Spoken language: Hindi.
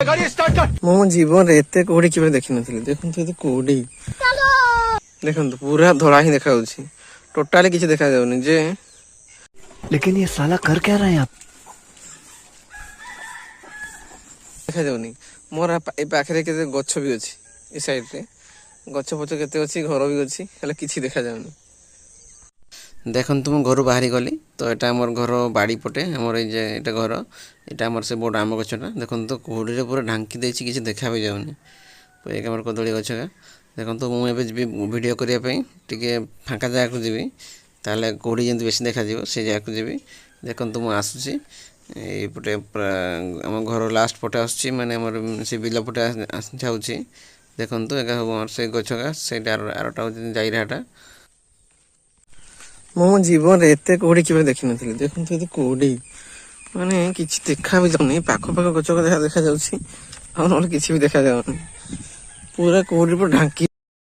मो जीवन एते कोड़ी केबे देखि नथिले देखंतु एते कोड़ी देखंतु पूरा धोळा ही देखा होछि टोटली किछ देखा जाउनी जे लेकिन ये साला कर क्या रहे हैं आप देखा जाउनी मोर ए पाखरे केते गच्छ भी अछि ए साइड रे गच्छ पछ केते अछि घर भी अछि हला किछि देखा जाउनी देखन तुम घर बाहरी गली तो एटा हमर घर बाड़ी पटे हमर जे एटा घर एटा हमर से बोड आम गछटा देखन तो कोड़ी रे पूरा ढांकी देछि किछि देखा भी जाउनी एक हमर कदळी गछगा देखन तो मु एबे जिबी वीडियो करिया पई टिके फांका जागा को जिबी ताले कोड़ी जेंति बेसी देखा जिवो से जागा को जिबी देखन तो मु आसुची ए पटे हम घर लास्ट पटे आसुची माने हमर से बिला पटे जाउची देखन तो एका हमर से गछगा सेटा आरटा जाई रहटा मो जीवन एते कोड़ी केबे देखि नथिले देखंतु एते कोड़ी माने किछि देखा भी जाउनी पाखो पाखो गछ देखा जाउची आ नले किछि भी देखा जाउनी पूरा कोड़ी पर ढांकी